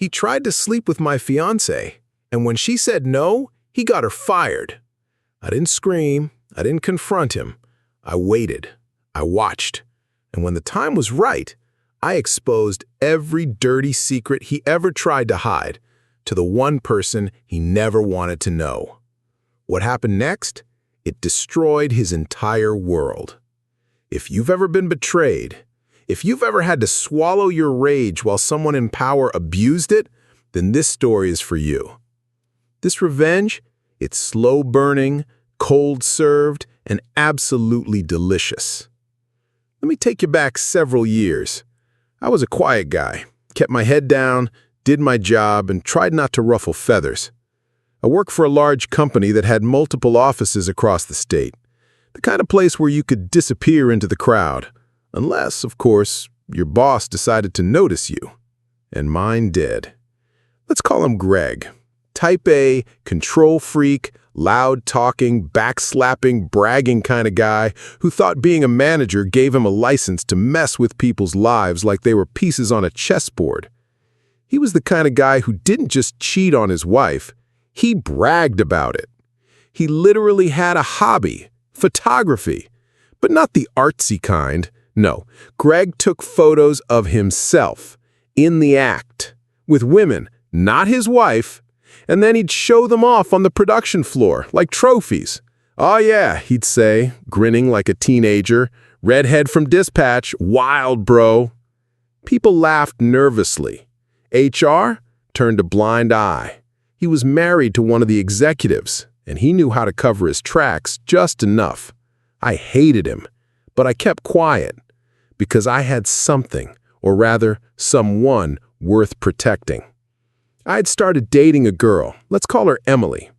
He tried to sleep with my fiancée, and when she said no, he got her fired. I didn't scream, I didn't confront him. I waited, I watched, and when the time was right, I exposed every dirty secret he ever tried to hide to the one person he never wanted to know. What happened next? It destroyed his entire world. If you've ever been betrayed, if you've ever had to swallow your rage while someone in power abused it, then this story is for you. This revenge, it's slow-burning, cold-served, and absolutely delicious. Let me take you back several years. I was a quiet guy, kept my head down, did my job, and tried not to ruffle feathers. I worked for a large company that had multiple offices across the state, the kind of place where you could disappear into the crowd, unless, of course, your boss decided to notice you. And mine did. Let's call him Greg. Type A, control freak, loud-talking, backslapping, bragging kind of guy who thought being a manager gave him a license to mess with people's lives like they were pieces on a chessboard. He was the kind of guy who didn't just cheat on his wife, he bragged about it. He literally had a hobby, photography, but not the artsy kind. No, Greg took photos of himself, in the act, with women, not his wife, and then he'd show them off on the production floor, like trophies. "Oh yeah," he'd say, grinning like a teenager, "redhead from Dispatch, wild bro." People laughed nervously. HR turned a blind eye. He was married to one of the executives, and he knew how to cover his tracks just enough. I hated him, but I kept quiet, because I had something, or rather, someone worth protecting. I had started dating a girl, let's call her Emily.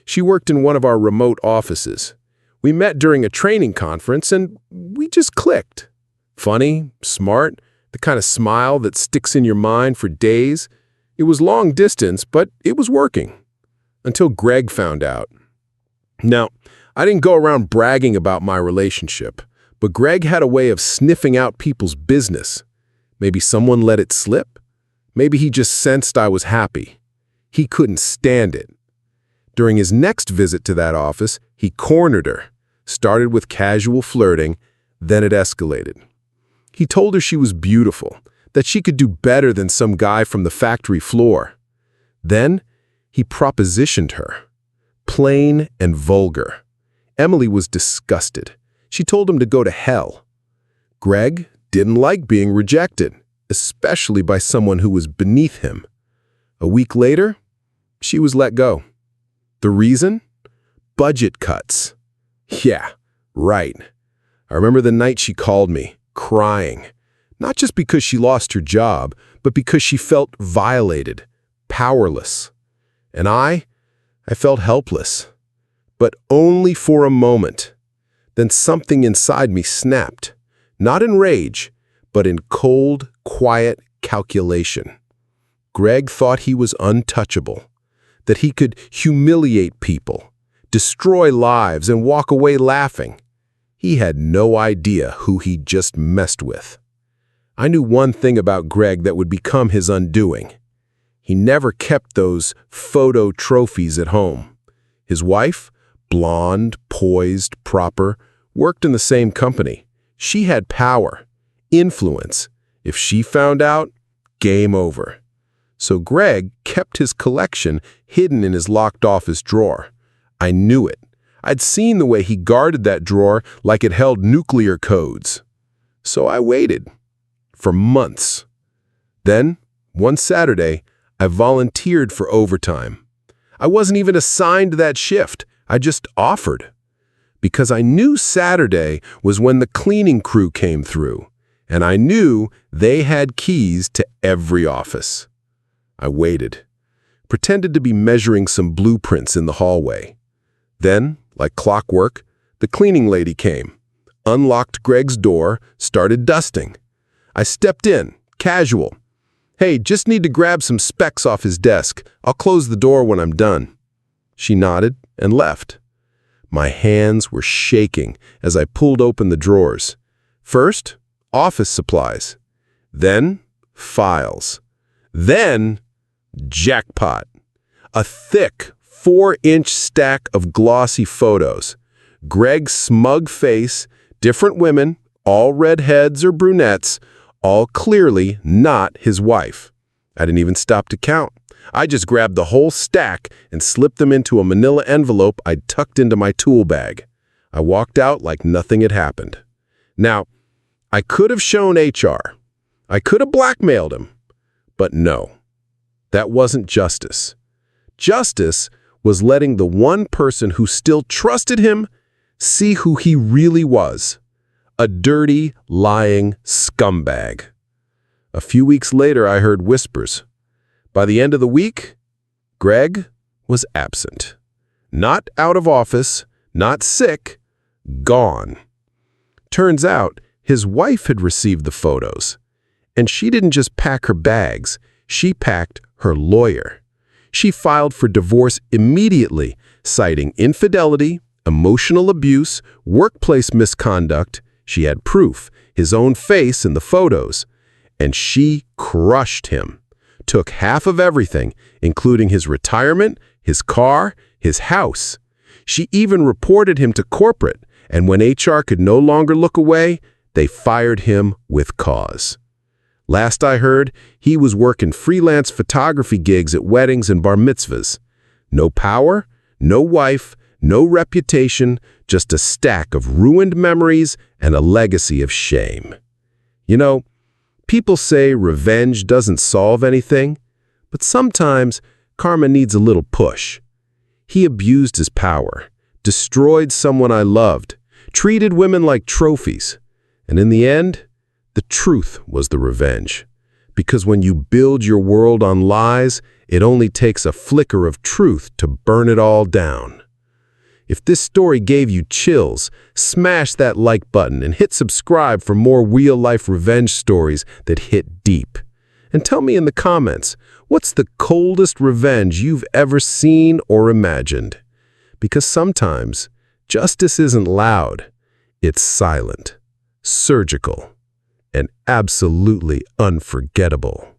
She worked in one of our remote offices. We met during a training conference, and we just clicked. Funny, smart, the kind of smile that sticks in your mind for days. It was long distance, but it was working. Until Greg found out. Now, I didn't go around bragging about my relationship, but Greg had a way of sniffing out people's business. Maybe someone let it slip. Maybe he just sensed I was happy. He couldn't stand it. During his next visit to that office, he cornered her, started with casual flirting, then it escalated. He told her she was beautiful, that she could do better than some guy from the factory floor. Then, he propositioned her. Plain and vulgar. Emily was disgusted. She told him to go to hell. Greg didn't like being rejected, especially by someone who was beneath him. A week later, she was let go. The reason? Budget cuts. Yeah, right. I remember the night she called me, crying. Not just because she lost her job, but because she felt violated, powerless. And I felt helpless. But only for a moment. Then something inside me snapped. Not in rage, but in cold, quiet calculation. Greg thought he was untouchable, that he could humiliate people, destroy lives, and walk away laughing. He had no idea who he'd just messed with. I knew one thing about Greg that would become his undoing. He never kept those photo trophies at home. His wife, blonde, poised, proper, worked in the same company. She had power, influence. If she found out, game over. So Greg kept his collection hidden in his locked office drawer. I knew it. I'd seen the way he guarded that drawer like it held nuclear codes. So I waited. For months. Then, one Saturday, I volunteered for overtime. I wasn't even assigned that shift. I just offered. Because I knew Saturday was when the cleaning crew came through, and I knew they had keys to every office. I waited, pretended to be measuring some blueprints in the hallway. Then, like clockwork, the cleaning lady came, unlocked Greg's door, started dusting. I stepped in, casual. "Hey, just need to grab some specs off his desk. I'll close the door when I'm done." She nodded and left. My hands were shaking as I pulled open the drawers. First, office supplies. Then, files. Then, Jackpot. A thick 4-inch stack of glossy photos. Greg's smug face, different women, all redheads or brunettes, all clearly not his wife. I didn't even stop to count. I just grabbed the whole stack and slipped them into a manila envelope I'd tucked into my tool bag. I walked out like nothing had happened. Now, I could have shown HR. I could have blackmailed him. But no, that wasn't justice. Justice was letting the one person who still trusted him see who he really was. A dirty, lying scumbag. A few weeks later, I heard whispers. By the end of the week, Greg was absent. Not out of office, not sick, gone. Turns out, his wife had received the photos. And she didn't just pack her bags, she packed her lawyer. She filed for divorce immediately, citing infidelity, emotional abuse, workplace misconduct. She had proof, his own face in the photos. And she crushed him. Took half of everything, including his retirement, his car, his house. She even reported him to corporate, and when HR could no longer look away, they fired him with cause. Last I heard, he was working freelance photography gigs at weddings and bar mitzvahs. No power, no wife, no reputation, just a stack of ruined memories and a legacy of shame. You know, people say revenge doesn't solve anything, but sometimes karma needs a little push. He abused his power, destroyed someone I loved, treated women like trophies, and in the end, the truth was the revenge. Because when you build your world on lies, it only takes a flicker of truth to burn it all down. If this story gave you chills, smash that like button and hit subscribe for more real-life revenge stories that hit deep. And tell me in the comments, what's the coldest revenge you've ever seen or imagined? Because sometimes, justice isn't loud, it's silent, surgical, and absolutely unforgettable.